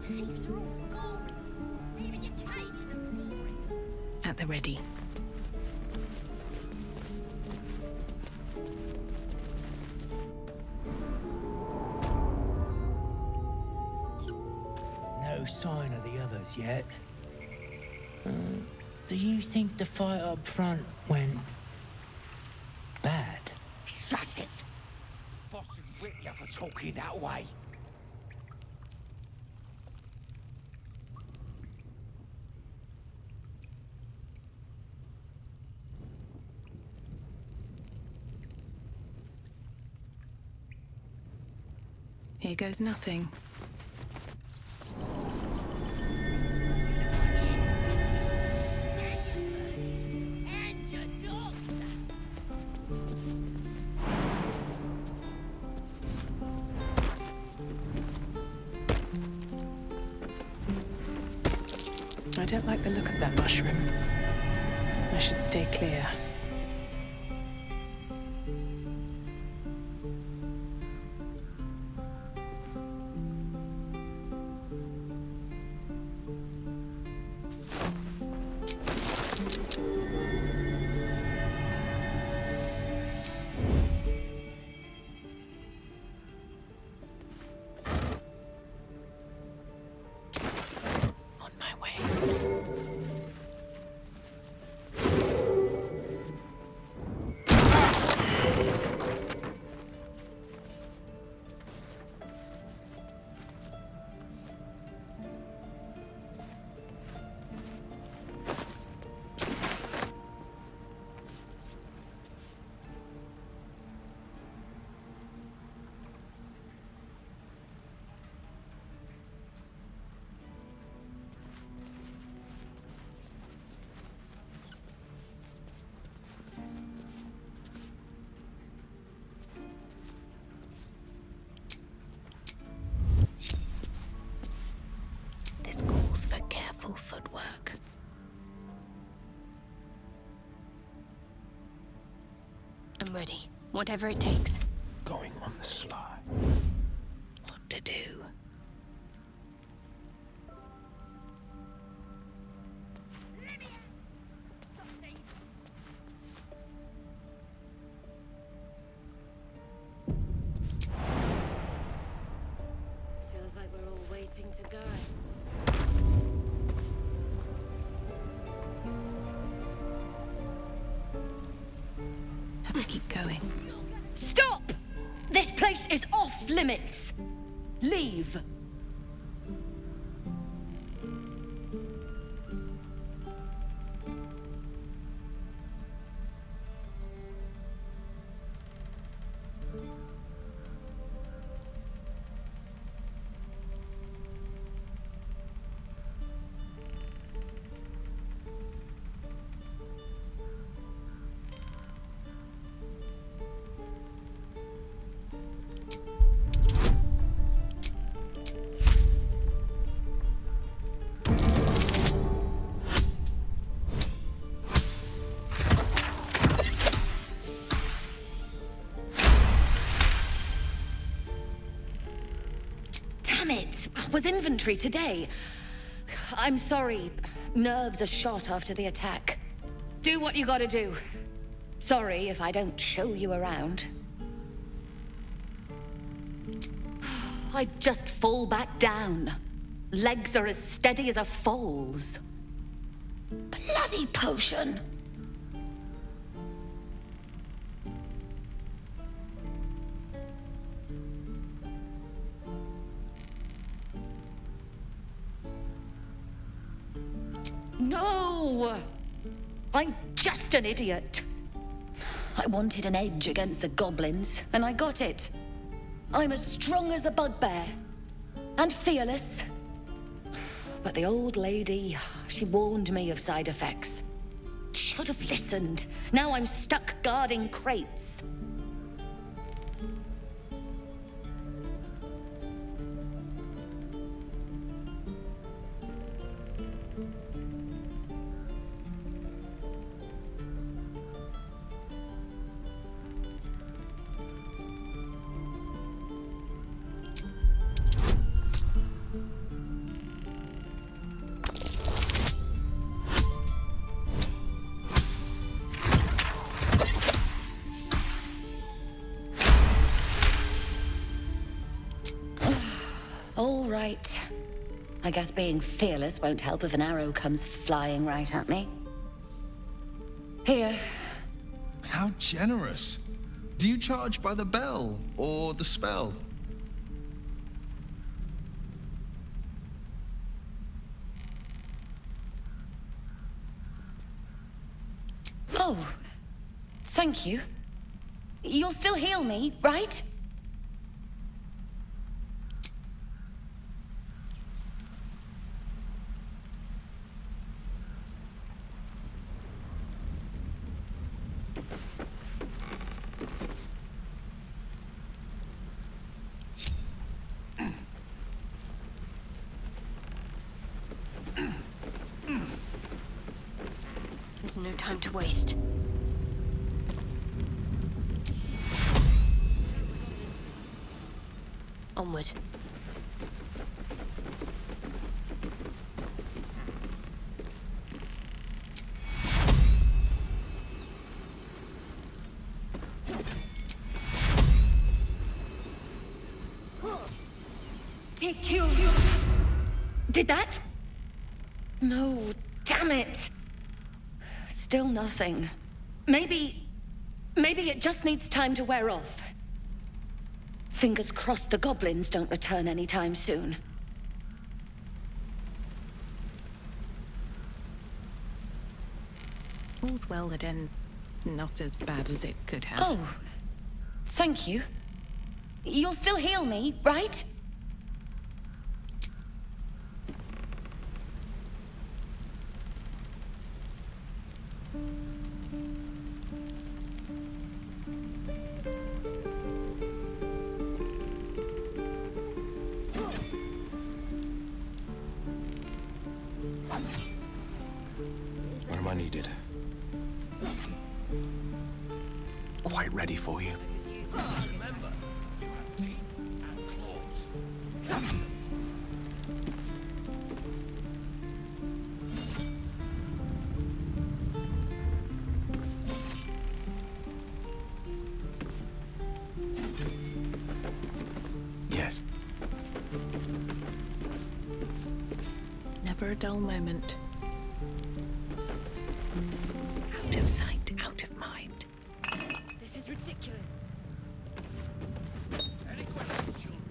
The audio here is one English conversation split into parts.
Thieves are all boring. Even your cages are boring. At the ready. No sign of the others yet. Do you think the fight up front went bad? Shut it! Boss would rip you for talking that way. Here goes nothing. I don't like the look of that mushroom. I should stay clear. Calls for careful footwork. I'm ready, whatever it takes. Going on the sly. What to do? Feels like we're all waiting to die. Have to keep going. Stop! This place is off limits. Leave. Was inventory today. I'm sorry. Nerves are shot after the attack. Do what you gotta do. Sorry if I don't show you around. I just fall back down. Legs are as steady as a foal's. Bloody potion! No! I'm just an idiot. I wanted an edge against the goblins, and I got it. I'm as strong as a bugbear. And fearless. But the old lady, she warned me of side effects. Should have listened. Now I'm stuck guarding crates. right. I guess being fearless won't help if an arrow comes flying right at me. Here. How generous. Do you charge by the bell or the spell? Oh, thank you. You'll still heal me, right? There's no time to waste. Onward. Take you. Did that? No, damn it. Still nothing. Maybe it just needs time to wear off. Fingers crossed the goblins don't return anytime soon. All's well that ends not as bad as it could have. Oh, thank you. You'll still heal me, right? When am I needed? Quite ready for you. Remember, you have teeth and claws. Yes. Never a dull moment. Out of sight, out of mind. This is ridiculous. Any questions, children?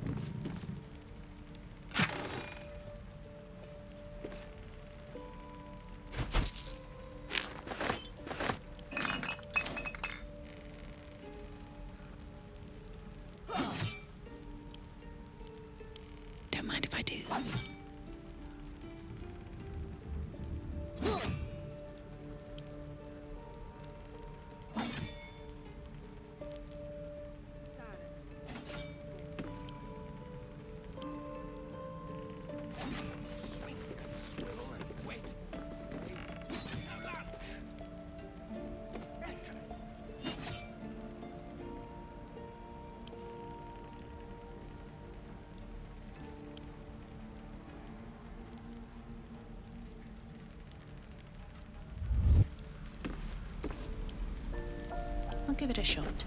Don't mind if I do. Swing and swirl and wet. Now lunge. Excellent. I'll give it a shot.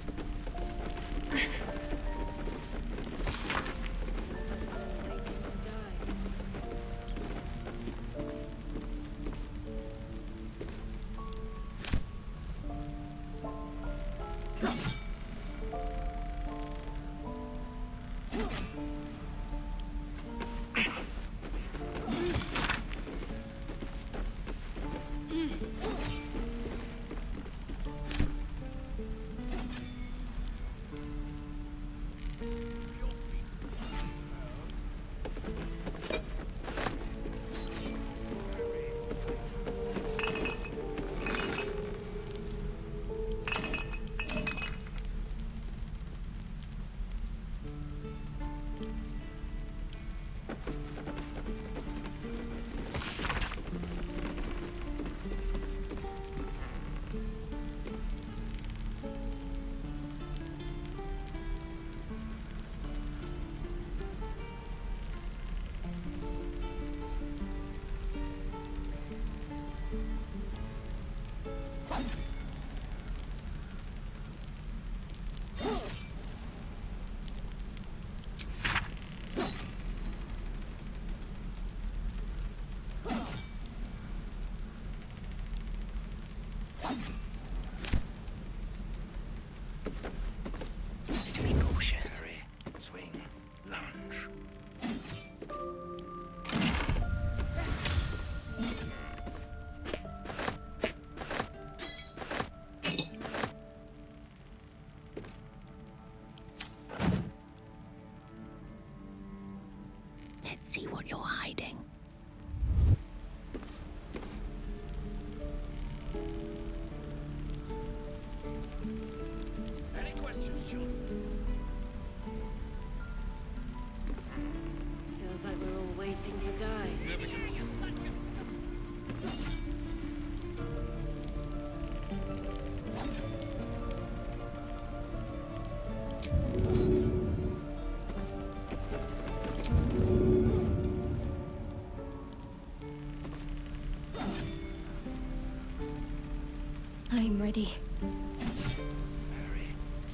die. I'm ready. Very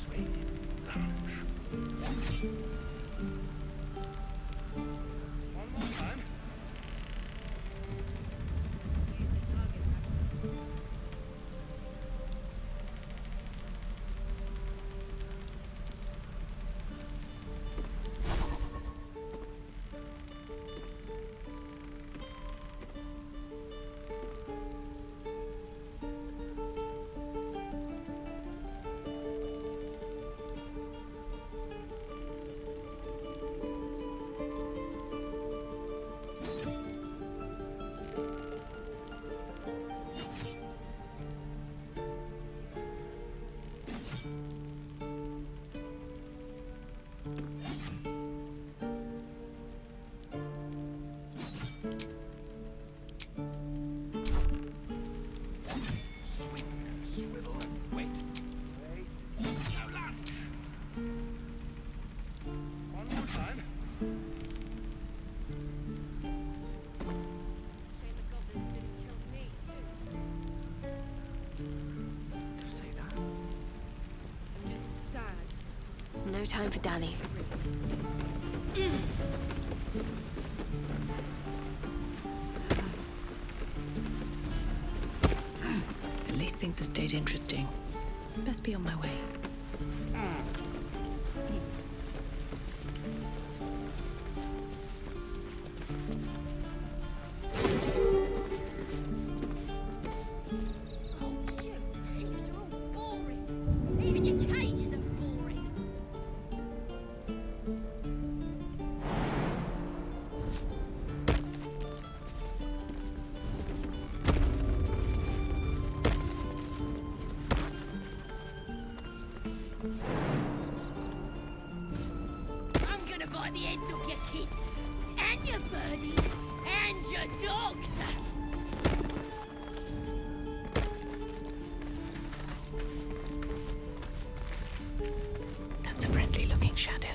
sweet lunch. One more time. Swivel and wait. Now lunch. One more time. Shame the goblins didn't kill me, too. Say that. Just sad. No time for dally. At least things have stayed interesting. Best be on my way. Oh, you thieves are all boring. Even your cages are boring. I'm gonna bite the heads off your kids, and your birdies, and your dogs. That's a friendly-looking shadow.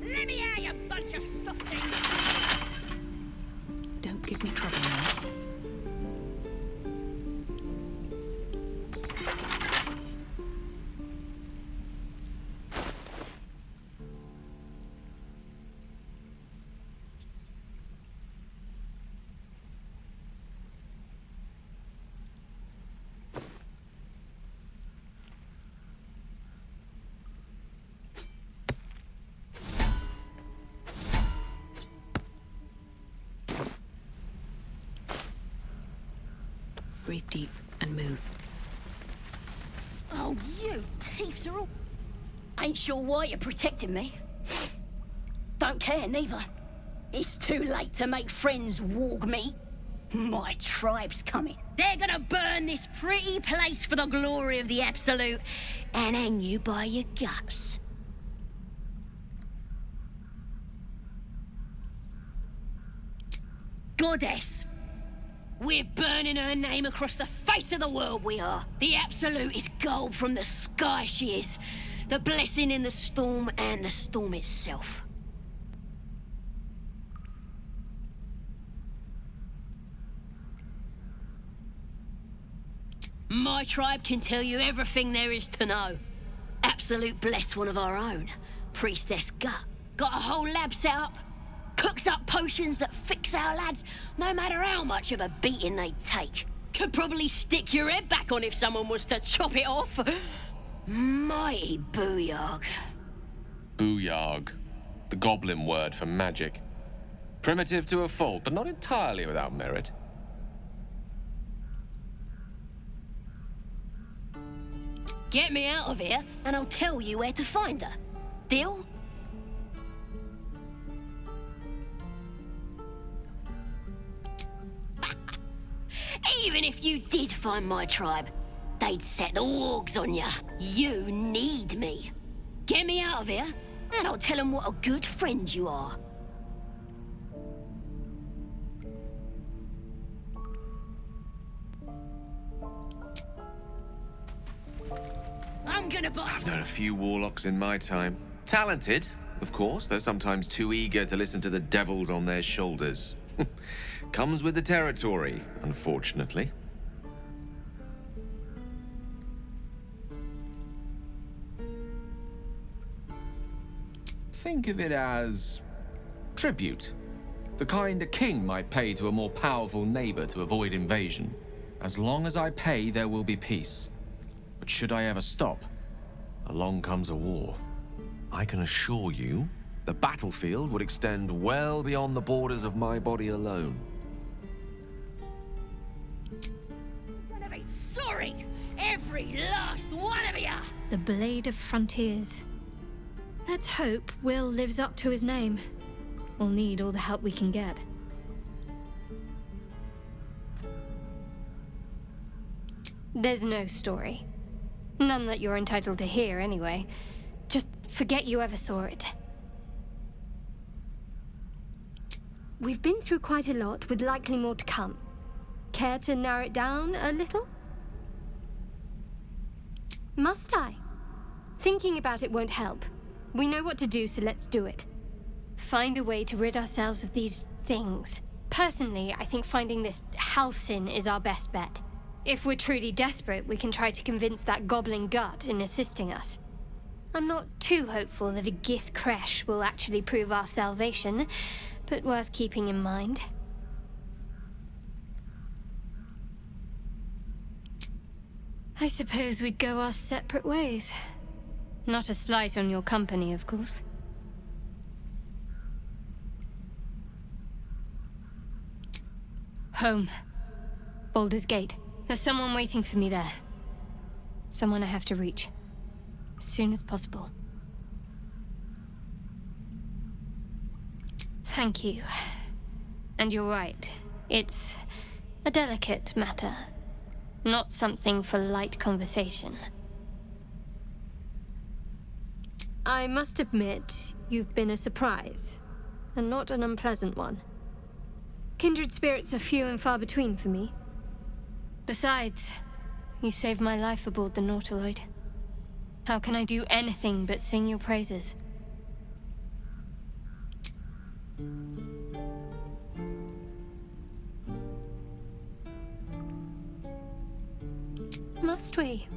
Let me out, you bunch of softies. Don't give me trouble now. Breathe deep and move. Oh, you thieves are all... Ain't sure why you're protecting me. Don't care, neither. It's too late to make friends, warg meat. My tribe's coming. They're gonna burn this pretty place for the glory of the Absolute and hang you by your guts. Goddess! We're burning her name across the face of the world, we are. The Absolute is gold from the sky, she is. The blessing in the storm and the storm itself. My tribe can tell you everything there is to know. Absolute blessed one of our own. Priestess Gut. Got a whole lab set up. Cooks up potions that fix our lads, no matter how much of a beating they take. Could probably stick your head back on if someone was to chop it off. Mighty booyog. Booyog, the goblin word for magic. Primitive to a fault, but not entirely without merit. Get me out of here, and I'll tell you where to find her. Deal? Even if you did find my tribe, They'd set the wargs on ya. You need me. Get me out of here, and I'll tell them what a good friend you are. I'm gonna buy... I've known a few warlocks in my time. Talented, of course, though sometimes too eager to listen to the devils on their shoulders. Comes with the territory, unfortunately. Think of it as tribute. The kind a king might pay to a more powerful neighbor to avoid invasion. As long as I pay, there will be peace. But should I ever stop, along comes a war. I can assure you, the battlefield would extend well beyond the borders of my body alone. I'm gonna be sorry, every last one of ya! The Blade of Frontiers. Let's hope Will lives up to his name. We'll need all the help we can get. There's no story. None that you're entitled to hear, anyway. Just forget you ever saw it. We've been through quite a lot, with likely more to come. Care to narrow it down a little? Must I? Thinking about it won't help. We know what to do, so let's do it. Find a way to rid ourselves of these things. Personally, I think finding this Halcyon is our best bet. If we're truly desperate, we can try to convince that goblin gut in assisting us. I'm not too hopeful that a Gith Kresh will actually prove our salvation, but worth keeping in mind. I suppose we'd go our separate ways. Not a slight on your company, of course. Home. Baldur's Gate. There's someone waiting for me there. Someone I have to reach. As soon as possible. Thank you. And you're right. It's a delicate matter. Not something for light conversation. I must admit, you've been a surprise. And not an unpleasant one. Kindred spirits are few and far between for me. Besides, you saved my life aboard the Nautiloid. How can I do anything but sing your praises? Must we?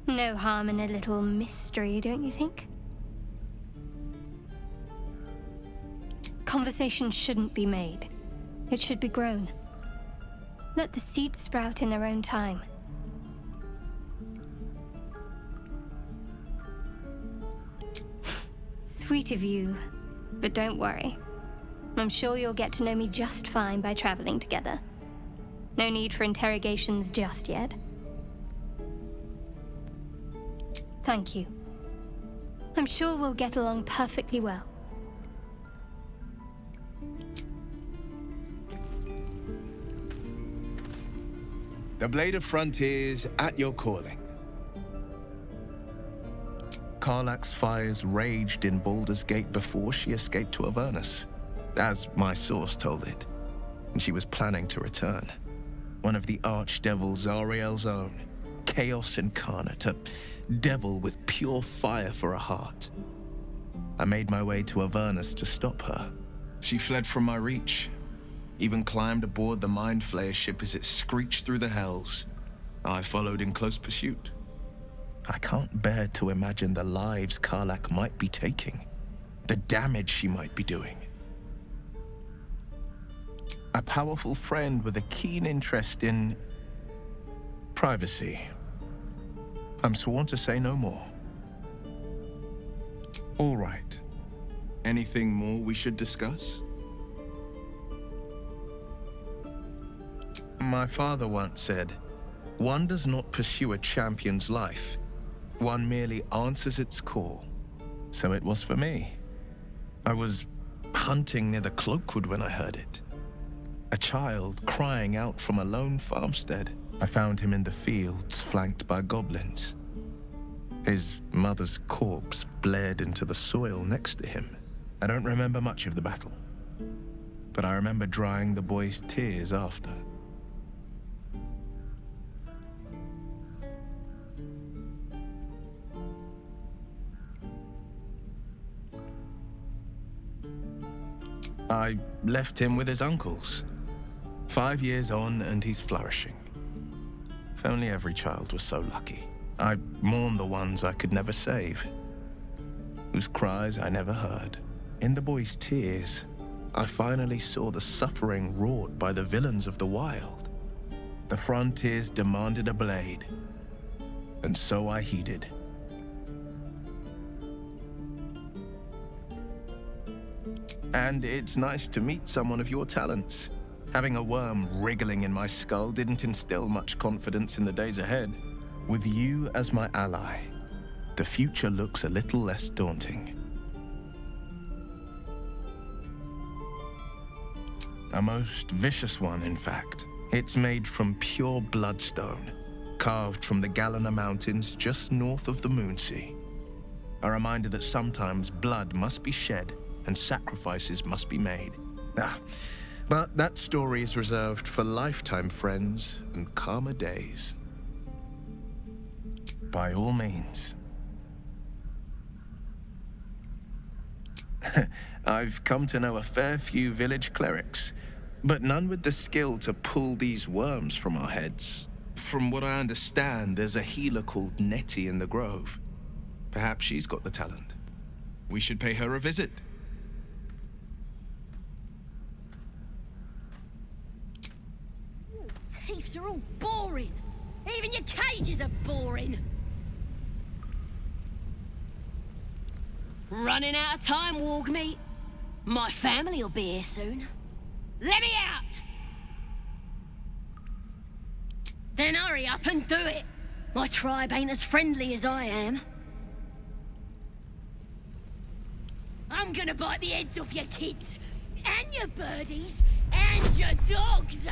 No harm in a little mystery, don't you think? Conversation shouldn't be made. It should be grown. Let the seeds sprout in their own time. Sweet of you, but don't worry. I'm sure you'll get to know me just fine by traveling together. No need for interrogations just yet. Thank you. I'm sure we'll get along perfectly well. The Blade of Frontiers at your calling. Karlach's fires raged in Baldur's Gate before she escaped to Avernus, as my source told it, and she was planning to return. One of the archdevil Zariel's own, chaos incarnate, a devil with pure fire for a heart. I made my way to Avernus to stop her. She fled from my reach, even climbed aboard the Mind Flayer ship as it screeched through the hells. I followed in close pursuit. I can't bear to imagine the lives Karlach might be taking, the damage she might be doing. A powerful friend with a keen interest in privacy. I'm sworn to say no more. All right. Anything more we should discuss? My father once said, "One does not pursue a champion's life. One merely answers its call." So it was for me. I was hunting near the Cloakwood when I heard it. A child crying out from a lone farmstead. I found him in the fields, flanked by goblins. His mother's corpse bled into the soil next to him. I don't remember much of the battle, but I remember drying the boy's tears after. I left him with his uncles. 5 years on, and he's flourishing. If only every child was so lucky. I mourn the ones I could never save, whose cries I never heard. In the boy's tears, I finally saw the suffering wrought by the villains of the wild. The frontiers demanded a blade, and so I heeded. And it's nice to meet someone of your talents. Having a worm wriggling in my skull didn't instill much confidence in the days ahead. With you as my ally, the future looks a little less daunting. A most vicious one, in fact. It's made from pure bloodstone, carved from the Galena Mountains just north of the Moonsea. A reminder that sometimes blood must be shed and sacrifices must be made. But that story is reserved for lifetime friends and calmer days. By all means. I've come to know a fair few village clerics, but none with the skill to pull these worms from our heads. From what I understand, there's a healer called Nettie in the Grove. Perhaps she's got the talent. We should pay her a visit. Thieves are all boring. Even your cages are boring. Running out of time, Wargmeat. My family will be here soon. Let me out! Then hurry up and do it. My tribe ain't as friendly as I am. I'm gonna bite the heads off your kids, and your birdies, and your dogs.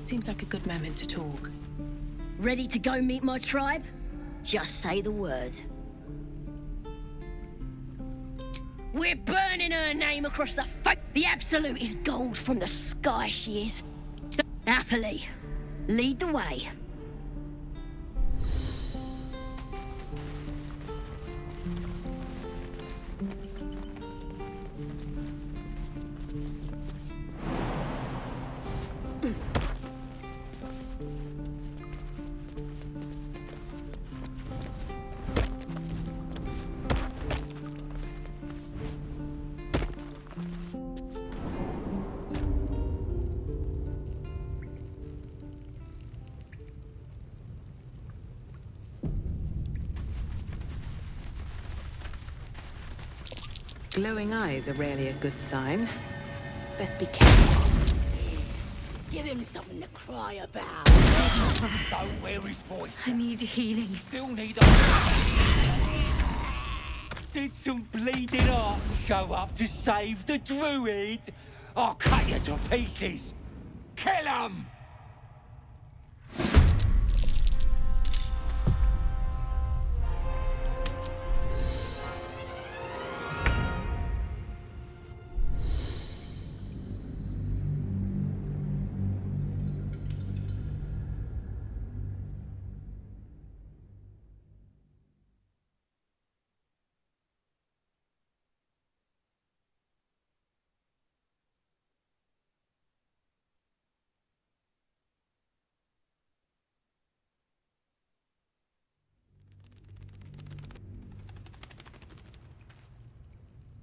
Seems like a good moment to talk. Ready to go meet my tribe? Just say the word. We're burning her name across the face. The Absolute is gold from the sky, she is. Happily, lead the way. Glowing eyes are rarely a good sign. Best be careful. Give him something to cry about. Don't wear his voice. I need healing. Still need a... Did some bleeding arts show up to save the druid? I'll cut you to pieces. Kill him!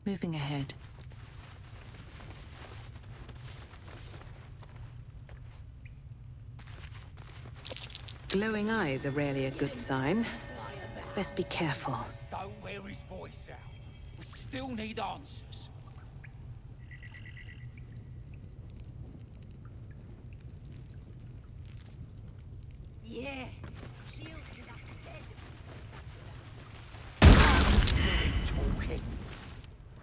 Moving ahead. Glowing eyes are rarely a good sign. Best be careful. Don't wear his voice out. We still need answers. Yeah. Talking.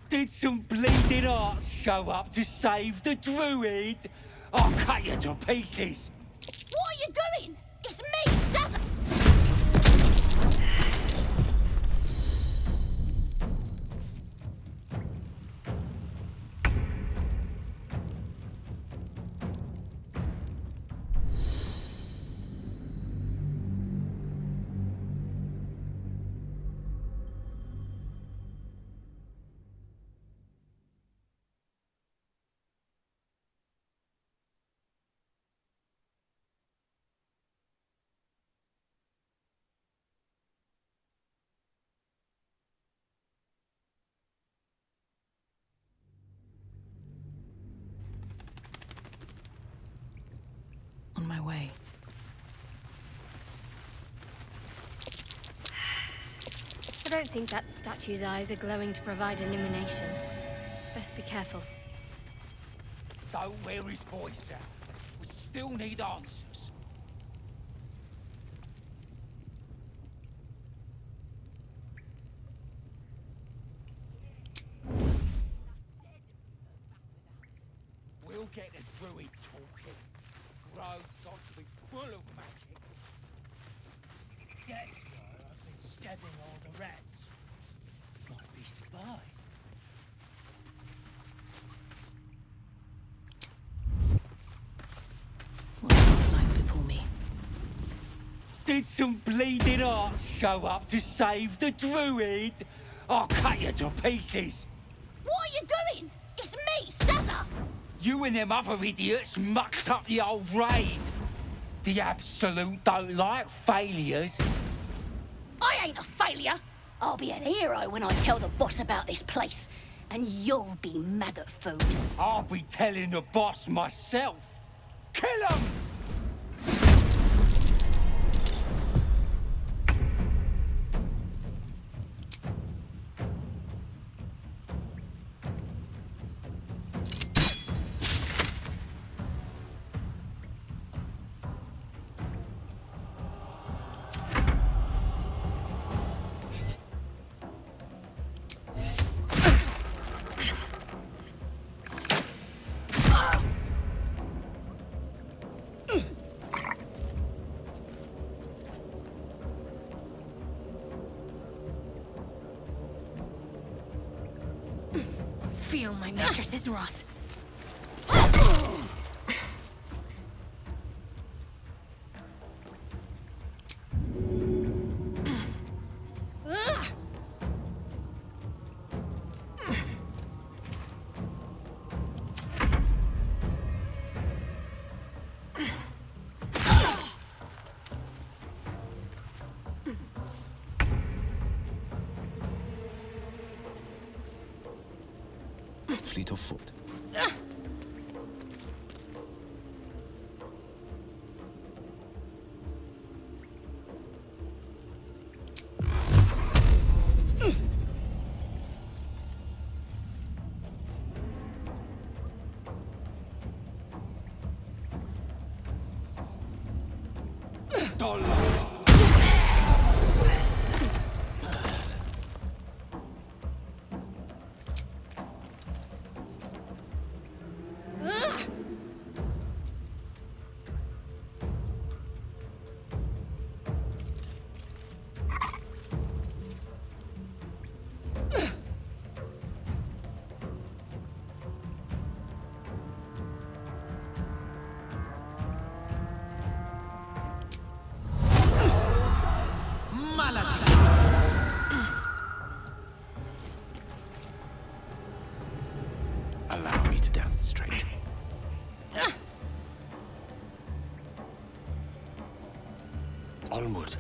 Did some bleeding arts show up to save the druid? I'll cut you to pieces. What are you doing? It's me, Sazza! On my way. I don't think that statue's eyes are glowing to provide illumination. Best be careful. Don't wear his voice out. We still need answers. We'll get the druid talking. Grove's got to be full of magic. That's why I've been stabbing all the rats. Might be spies. What else lies before me? Did some bleeding arts show up to save the druid? I'll cut you to pieces. What are you doing? It's me, Sazza! You and them other idiots mucked up the old raid. The Absolute don't like failures. I ain't a failure. I'll be an hero when I tell the boss about this place. And you'll be maggot food. I'll be telling the boss myself. Kill him! Feel my mistress's wrath. Fleet of foot. Allow me to demonstrate. Onward.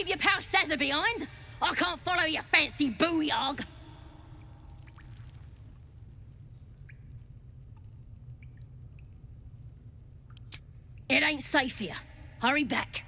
leave your pal Sazza behind? I can't follow your fancy booyog. It ain't safe here. Hurry back.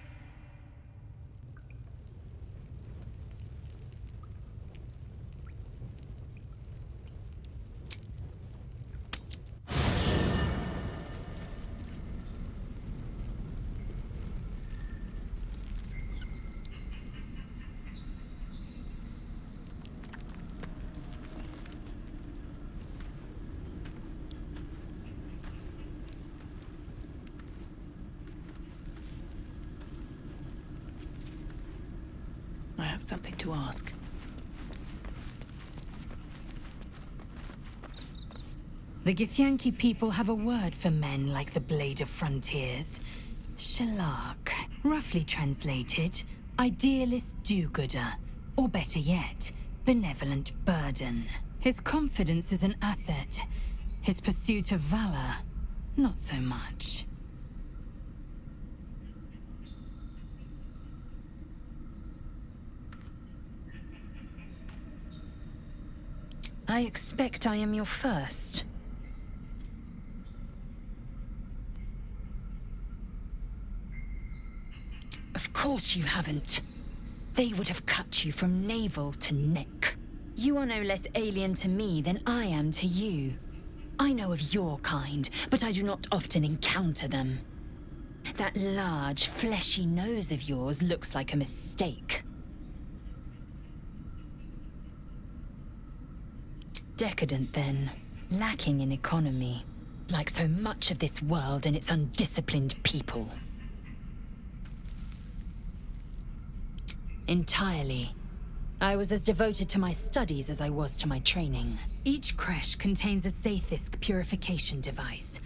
I have something to ask. The Githyanki people have a word for men like the Blade of Frontiers. Shalak. Roughly translated, idealist do-gooder. Or better yet, benevolent burden. His confidence is an asset. His pursuit of valor, not so much. I expect I am your first. Of course you haven't. They would have cut you from navel to neck. You are no less alien to me than I am to you. I know of your kind, but I do not often encounter them. That large, fleshy nose of yours looks like a mistake. Decadent, then. Lacking in economy. Like so much of this world and its undisciplined people. Entirely. I was as devoted to my studies as I was to my training. Each creche contains a Sathisk purification device.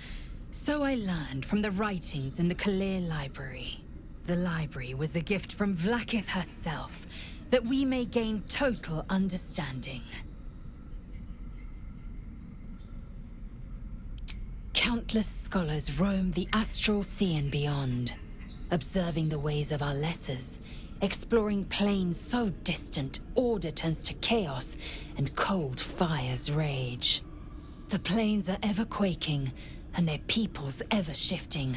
So I learned from the writings in the Kalir Library. The library was a gift from Vlaakith herself, that we may gain total understanding. Countless scholars roam the astral sea and beyond, observing the ways of our lessers, exploring planes so distant, order turns to chaos, and cold fires rage. The planes are ever quaking, and their peoples ever shifting.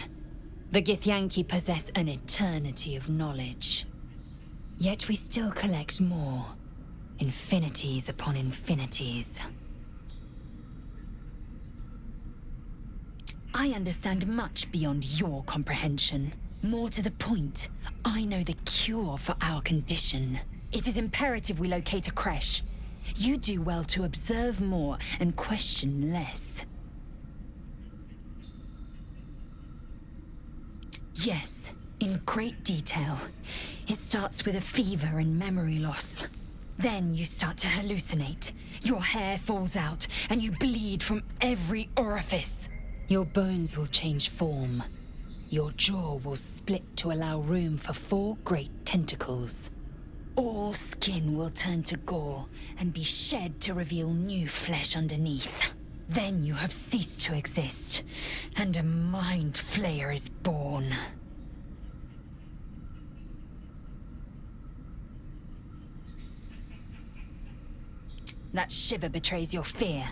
The Githyanki possess an eternity of knowledge. Yet we still collect more. Infinities upon infinities. I understand much beyond your comprehension. More to the point, I know the cure for our condition. It is imperative we locate a creche. You do well to observe more and question less. Yes, in great detail. It starts with a fever and memory loss. Then you start to hallucinate. Your hair falls out, and you bleed from every orifice. Your bones will change form. Your jaw will split to allow room for 4 great tentacles. All skin will turn to gore and be shed to reveal new flesh underneath. Then you have ceased to exist, and a mind flayer is born. That shiver betrays your fear.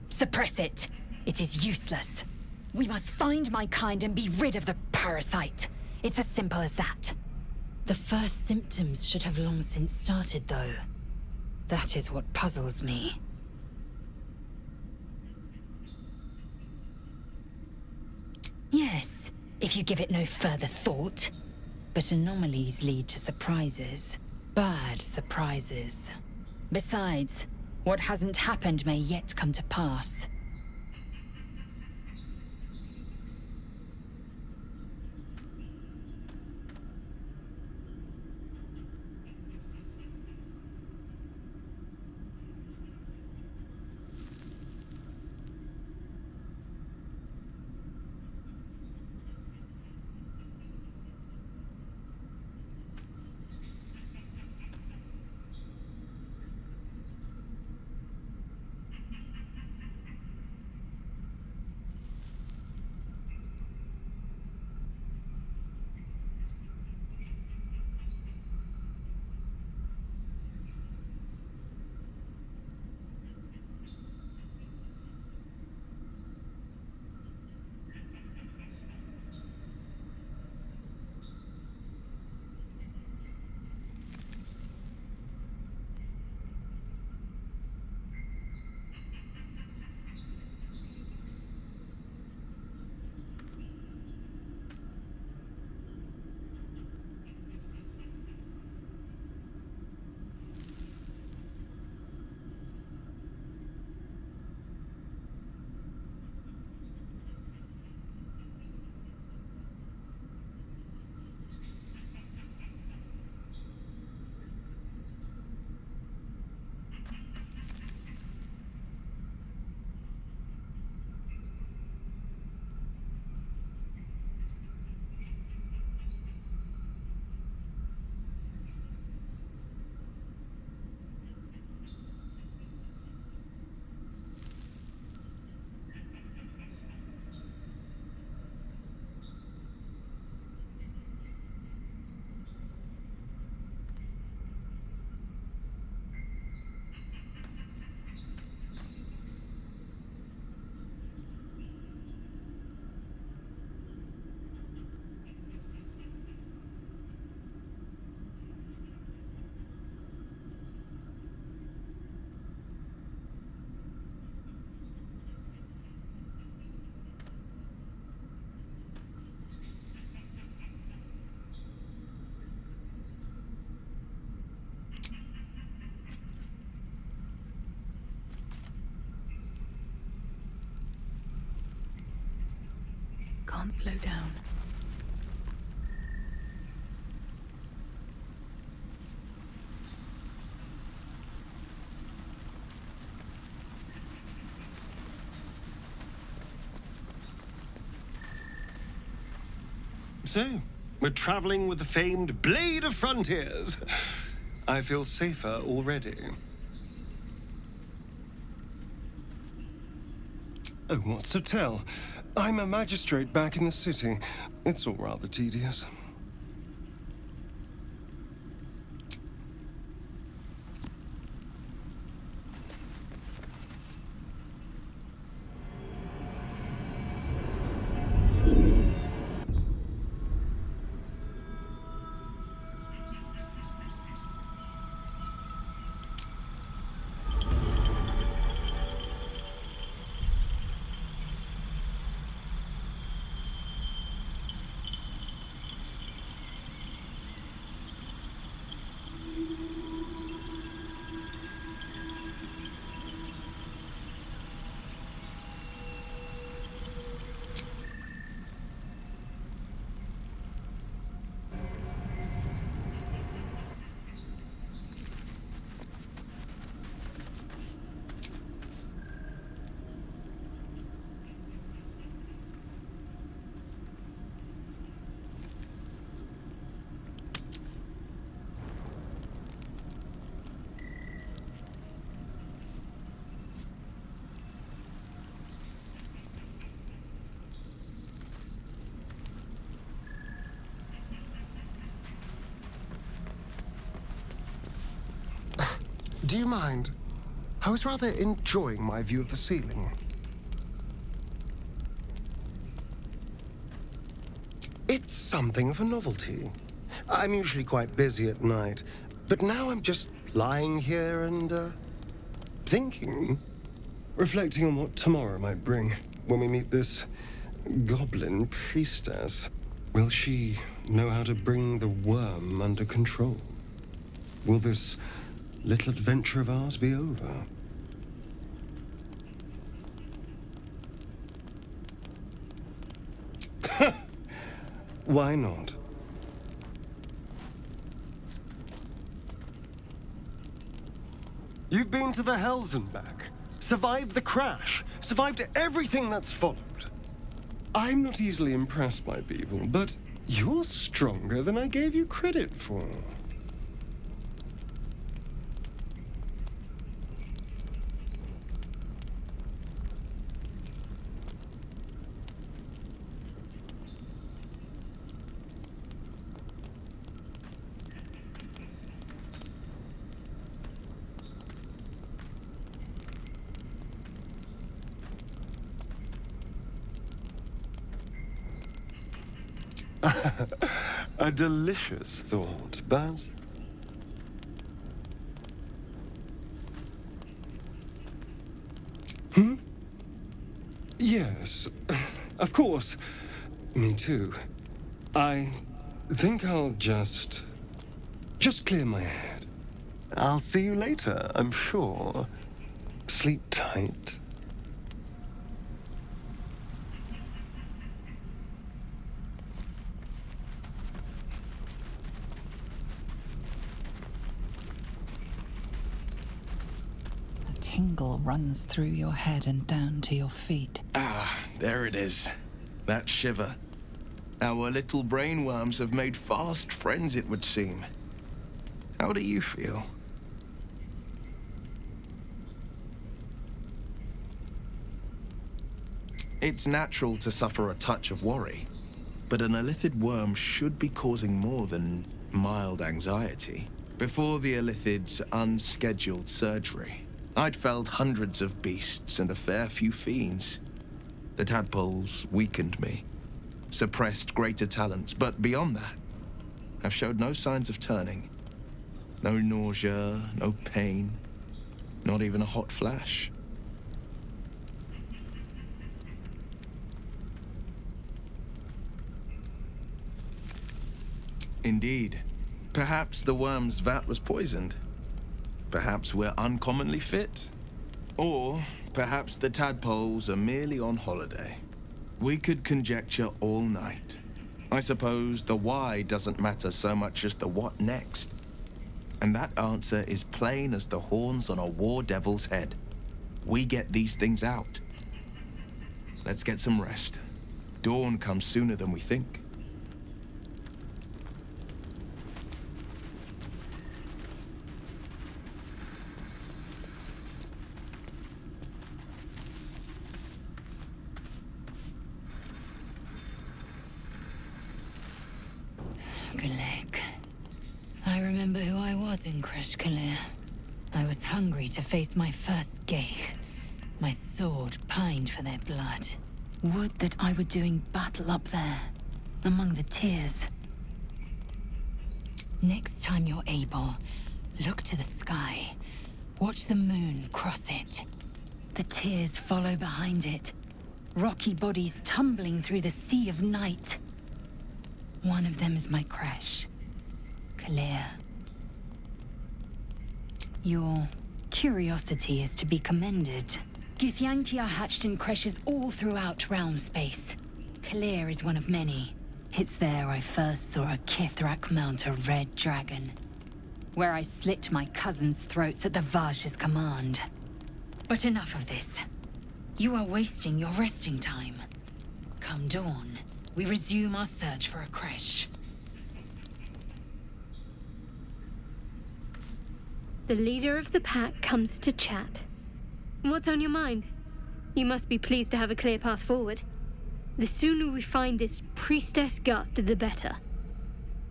Suppress it. It is useless. We must find my kind and be rid of the parasite. It's as simple as that. The first symptoms should have long since started, though. That is what puzzles me. Yes, if you give it no further thought. But anomalies lead to surprises. Bad surprises. Besides, what hasn't happened may yet come to pass. can't slow down. So, we're traveling with the famed Blade of Frontiers. I feel safer already. Oh, what's to tell? I'm a magistrate back in the city. It's all rather tedious. Do you mind? I was rather enjoying my view of the ceiling. It's something of a novelty. I'm usually quite busy at night, but now I'm just lying here and, thinking. Reflecting on what tomorrow might bring when we meet this goblin priestess. Will she know how to bring the worm under control? Will this little adventure of ours be over? Why not? You've been to the Hells and back, survived the crash, survived everything that's followed. I'm not easily impressed by people, but you're stronger than I gave you credit for. A delicious thought, Baz. Yes, of course. Me too. I think I'll just clear my head. I'll see you later, I'm sure. Sleep tight. Tingle runs through your head and down to your feet. Ah, there it is. That shiver. Our little brainworms have made fast friends, it would seem. How do you feel? It's natural to suffer a touch of worry, but an illithid worm should be causing more than mild anxiety. Before the illithid's unscheduled surgery, I'd felled hundreds of beasts and a fair few fiends. The tadpoles weakened me, suppressed greater talents, but beyond that, I've showed no signs of turning. No nausea, no pain, not even a hot flash. Indeed. Perhaps the worm's vat was poisoned. Perhaps we're uncommonly fit. Or perhaps the tadpoles are merely on holiday. We could conjecture all night. I suppose the why doesn't matter so much as the what next. And that answer is plain as the horns on a war devil's head. We get these things out. Let's get some rest. Dawn comes sooner than we think. Galek. I remember who I was in Kresh Kalir. I was hungry to face my first Geich. My sword pined for their blood. Would that I were doing battle up there, among the tears. Next time you're able, look to the sky. Watch the moon cross it. The tears follow behind it. Rocky bodies tumbling through the sea of night. One of them is my Kresh. Kalir. Your curiosity is to be commended. Githyanki are hatched in Kreshes all throughout realm space. Kalir is one of many. It's there I first saw a Kithrak mount a red dragon. Where I slit my cousins' throats at the Vash's command. But enough of this. You are wasting your resting time. Come dawn, we resume our search for a Kresh. The leader of the pack comes to chat. What's on your mind? You must be pleased to have a clear path forward. The sooner we find this priestess gut, the better.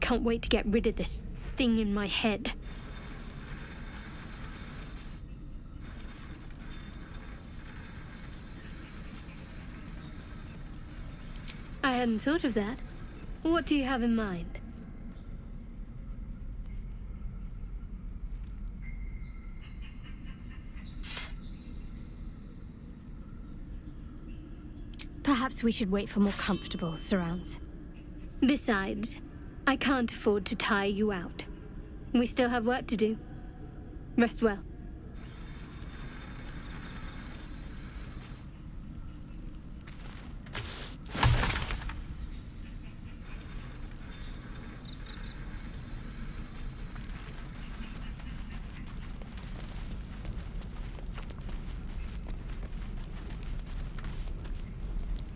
Can't wait to get rid of this thing in my head. I hadn't thought of that. What do you have in mind? Perhaps we should wait for more comfortable surrounds. Besides, I can't afford to tire you out. We still have work to do. Rest well.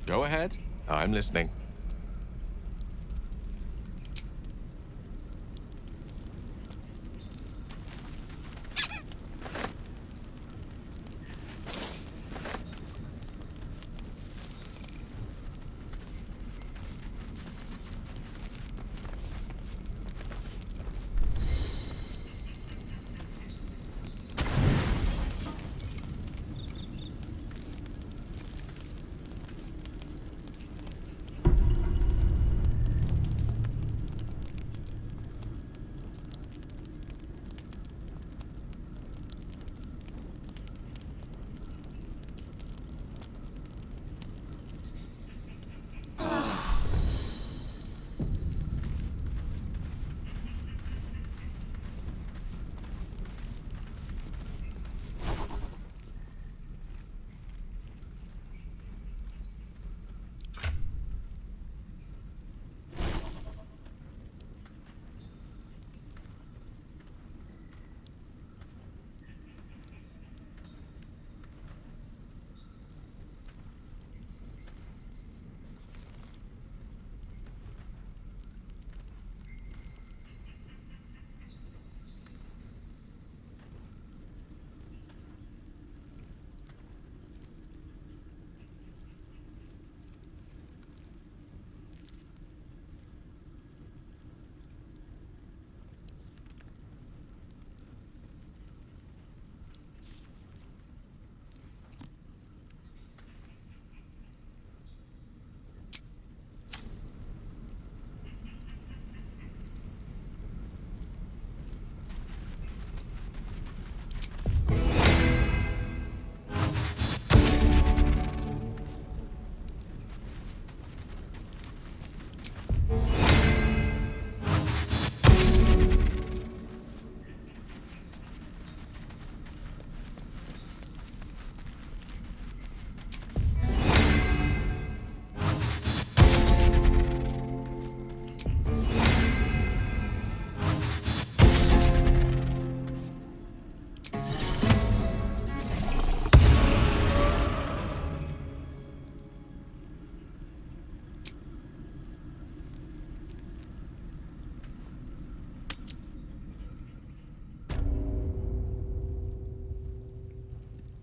Go ahead. I'm listening.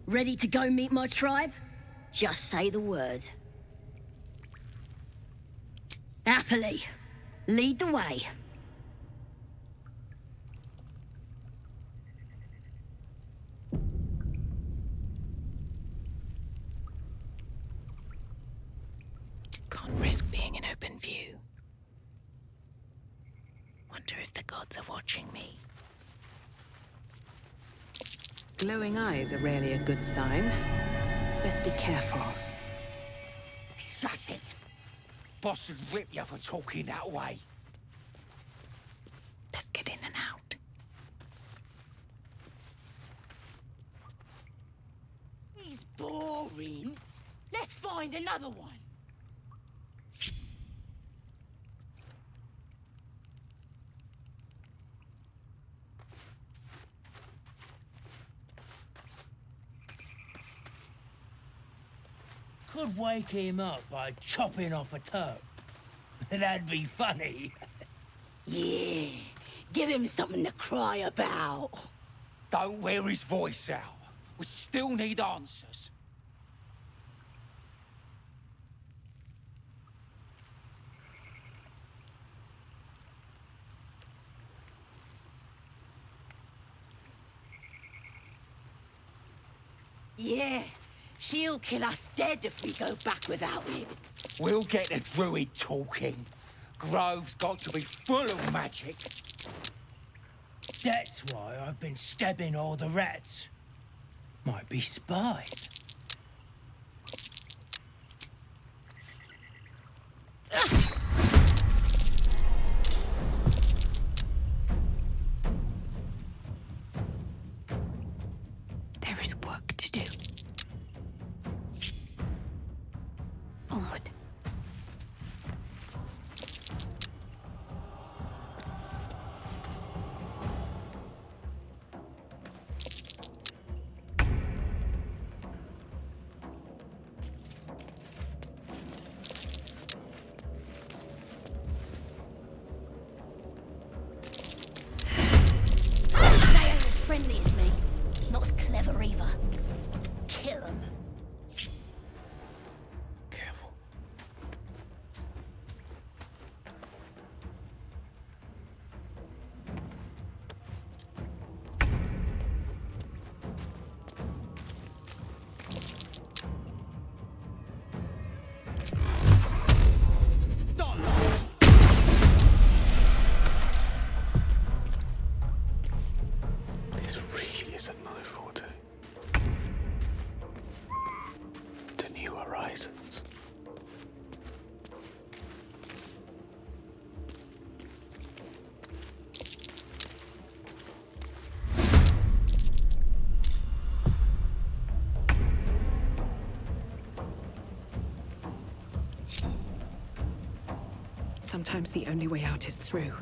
Ready to go meet my tribe? Just say the word. Happily. Lead the way. Can't risk being in open view. Wonder if the gods are watching me. Glowing eyes are rarely a good sign. Best be careful. Shut it! Boss would rip you for talking that way. Best get in and out. He's boring. Let's find another one. Could wake him up by chopping off a toe. That'd be funny. Yeah, give him something to cry about. Don't wear his voice out. We still need answers. Yeah, she'll kill us dead if we go back without him. We'll get the druid talking. Grove's got to be full of magic. That's why I've been stabbing all the rats. Might be spies. There is work to do. Onward. They ain't as friendly as me. Not as clever either. Kill them. Careful. This really isn't my forte. To new horizons. Sometimes the only way out is through.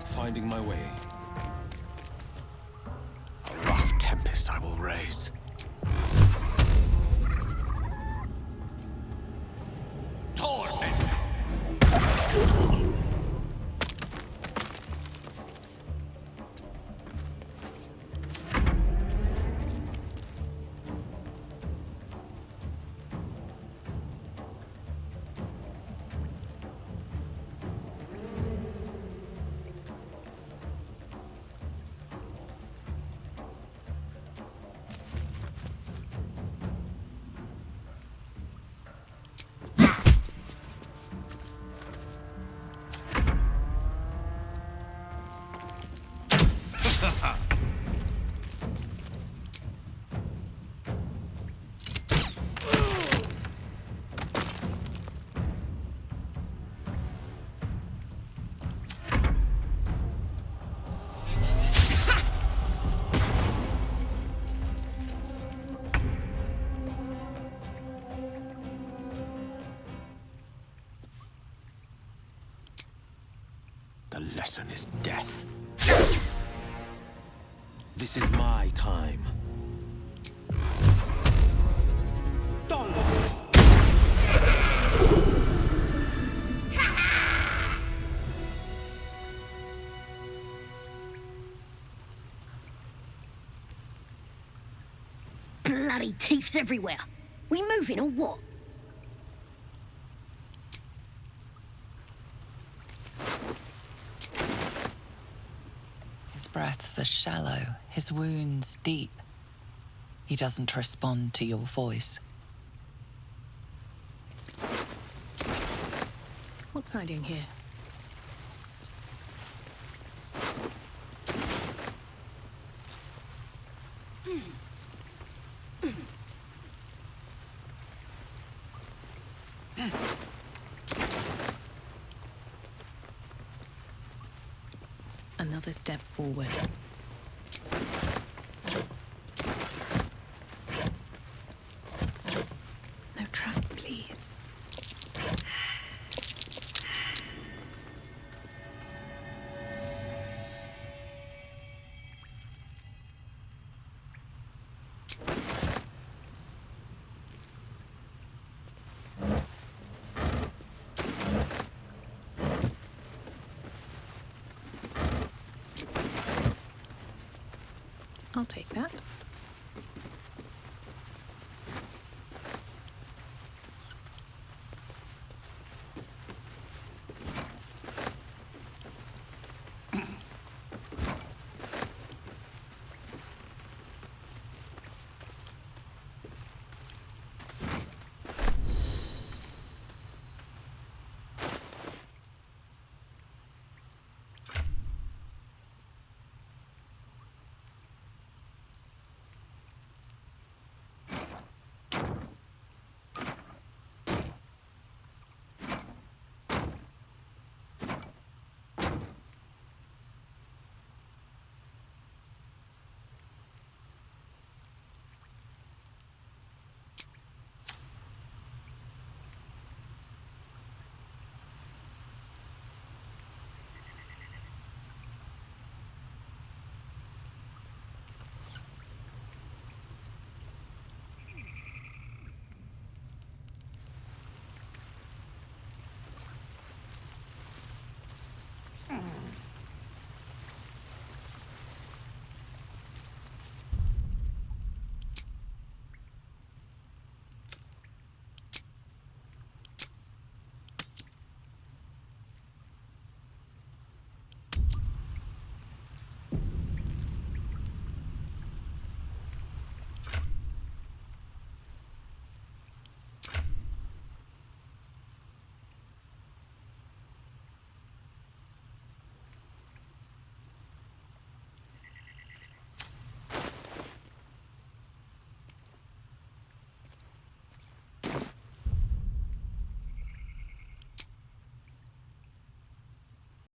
Finding my way. A rough tempest I will raise. Torment! lesson is death. This is my time. Bloody teeths everywhere. We moving or what? His breaths are shallow, his wounds deep. He doesn't respond to your voice. What's hiding here? Another step forward. No traps, please. I'll take that.